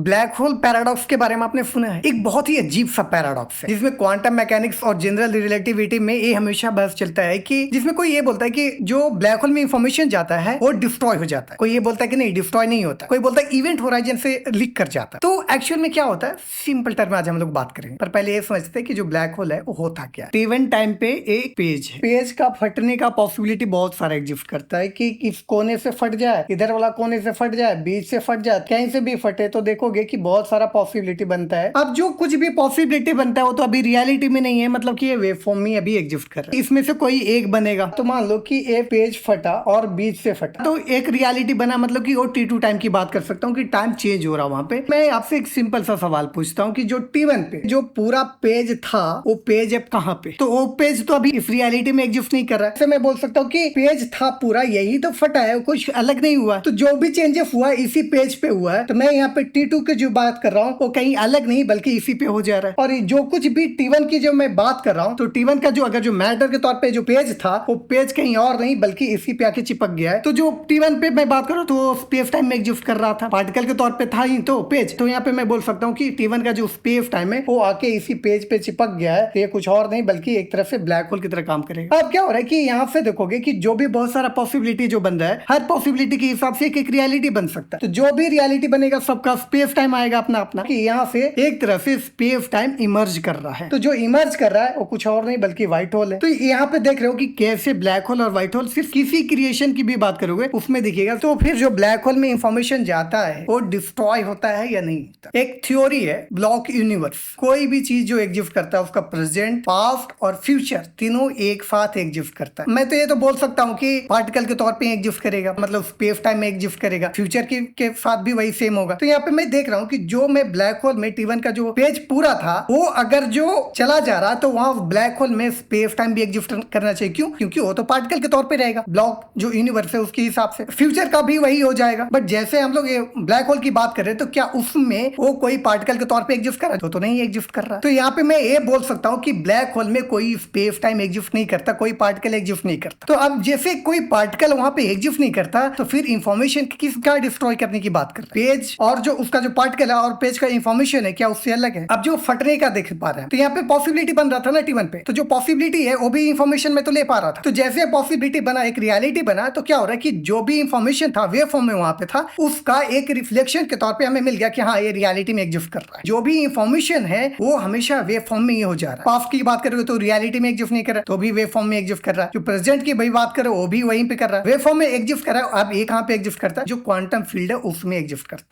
Black hole paradox के बारे में आपने सुना है? एक बहुत ही अजीब सा पैराडॉक्स है जिसमें क्वांटम मैकेनिक्स और जनरल रिलेटिविटी में ये हमेशा बहस चलता है कि जिसमें कोई ये बोलता है कि जो ब्लैक होल में इंफॉर्मेशन जाता है वो डिस्ट्रॉय हो जाता है, कोई ये बोलता है कि नहीं डिस्ट्रॉय नहीं होता, कोई बोलता है इवेंट होराइजन से लीक कर जाता है। तो एक्चुअल में क्या होता है, सिंपल टर्म में आज हम लोग बात करेंगे, पर पहले ये समझते हैं कि जो ब्लैक होल है वो होता क्या है। टी1 टाइम पे एक पेज है, पेज का फटने का पॉसिबिलिटी बहुत सारा एग्जिस्ट करता है कि इस कोने से फट जाए, इधर वाला कोने से फट जाए, बीच से फट जाए, कहीं से भी फटे, तो देखोगे कि बहुत सारा पॉसिबिलिटी बनता है। अब जो कुछ भी पॉसिबिलिटी बनता है वो तो अभी रियलिटी में नहीं है, मतलब कि ये वेव फॉर्म में अभी एग्जिस्ट कर रहा है। इसमें से कोई एक बनेगा, तो मान लो कि एक पेज फटा और बीच से फटा, तो एक रियलिटी बना, मतलब कि वो T2 टाइम की बात कर सकता हूँ कि टाइम चेंज हो रहा वहां पे। मैं आपसे एक सिंपल सा सवाल पूछता हूँ कि जो T1 पे जो पूरा पेज था वो पेज अब कहाँ पे? तो वो पेज तो अभी इस रियलिटी में एग्जिस्ट नहीं कर रहा है। मैं बोल सकता हूँ कि पेज था पूरा, यही तो फटा है, कुछ अलग नहीं हुआ। तो जो भी चेंजेस हुआ इसी पेज पे हुआ है। तो मैं यहाँ पे T2 की जो बात कर रहा हूँ वो कहीं अलग नहीं बल्कि इसी पे हो जा रहा है। और जो कुछ भी T1 की जो मैं बात कर रहा हूँ, तो T1 का जो अगर जो मैटर के तौर पे जो पेज था वो पेज कहीं और नहीं बल्कि इसी पे आके चिपक गया है। तो जो T1 पे मैं बात कर रहा हूँ तो स्पेस टाइम में एग्जिस्ट कर रहा था, पार्टिकल के तौर पे था ही तो पेज। तो यहाँ पे मैं बोल सकता हूँ कि T1 का जो स्पेस टाइम है वो आके इसी पेज पे चिपक गया है। ये कुछ और नहीं बल्कि एक तरह से ब्लैक होल की तरह काम करेगा। अब क्या हो रहा है कि यहाँ से देखोगे कि जो भी बहुत सारा पॉसिबिलिटी जो बन रहा है, हर पॉसिबिलिटी के हिसाब से एक रियलिटी बन सकता है। तो जो भी रियलिटी बनेगा सबका स्पेस टाइम आएगा अपना अपना, कि यहाँ से एक तरह से स्पेस टाइम इमर्ज कर रहा है। तो जो इमर्ज कर रहा है वो कुछ और नहीं बल्कि व्हाइट होल है। तो यहाँ पे देख रहे हो कि कैसे ब्लैक होल और व्हाइट होल सिर्फ किसी क्रिएशन की भी बात करोगे उसमें दिखेगा। तो फिर जो ब्लैक होल में इंफॉर्मेशन जाता है वो डिस्ट्रॉय होता है या नहीं होता? एक थ्योरी है ब्लॉक यूनिवर्स। कोई भी चीज जो एग्जिस्ट करता है उसका प्रेजेंट, पास्ट और फ्यूचर तीनों एक साथ एग्जिस्ट करता है। मैं तो ये तो बोल सकता हूँ कि पार्टिकल के तौर पे एग्जिस्ट करेगा, मतलब स्पेस टाइम में एग्जिस्ट करेगा, फ्यूचर के साथ भी वही सेम होगा। तो यहाँ पे मैं देख रहा हूँ कि जो मैं ब्लैक होल में T1 का जो पेज पूरा था वो अगर जो चला जा रहा तो वहां ब्लैक होल में स्पेस टाइम भी एग्जिस्ट करना चाहिए। क्यों? क्योंकि वो तो पार्टिकल के तौर पे रहेगा, ब्लॉक जो यूनिवर्स है उसके हिसाब से फ्यूचर का भी वही हो जाएगा। बट जैसे हम लोग ये ब्लैक होल की बात कर रहे हैं तो क्या उसमें वो कोई पार्टिकल के तौर पे एग्जिस्ट कर रहा है? तो नहीं एग्जिस्ट कर रहा। तो यहाँ पे मैं ये बोल सकता हूँ कि ब्लैक होल में कोई स्पेस टाइम एग्जिस्ट नहीं करता, कोई पार्टिकल एग्जिस्ट नहीं करता। तो अब जैसे कोई पार्टिकल वहां पे एग्जिस्ट नहीं करता तो फिर इंफॉर्मेशन किसका डिस्ट्रॉय करने की बात कर रहे हैं? पेज और जो उसका जो पार्टिकल है और पेज का इंफॉर्मेशन है क्या उससे अलग है? अब जो फटने का देख पा रहे हैं तो यहाँ पे पॉसिबिलिटी बन रहा था ना T1 पे, तो जो पॉसिबिलिटी है वो भी इंफॉर्मेशन में तो ले पा रहा था। तो जैसे पॉसिबिलिटी बना एक रियलिटी बना तो क्या हो रहा है कि जो भी इंफॉर्मेशन था वेव फॉर्म में वहां पे था उसका एक रिफ्लेक्शन के तौर पे हमें मिल गया कि हाँ ये रियलिटी में एग्जिस्ट कर रहा है। जो भी इंफॉर्मेशन है वो हमेशा वेव फॉर्म में ही हो जा रहा है। पास्ट की बात करोगे तो रियलिटी में एग्जिस्ट नहीं कर रहा, तो भी वेव फॉर्म में एग्जिस्ट कर रहा है। जो प्रेजेंट की भाई बात करो वो भी वहीं पे कर रहा है, वेव फॉर्म में एग्जिस्ट कर रहा है। अब ये कहाँ पे एग्जिस्ट करता है? जो क्वांटम फील्ड है उसमें एग्जिस्ट करता है।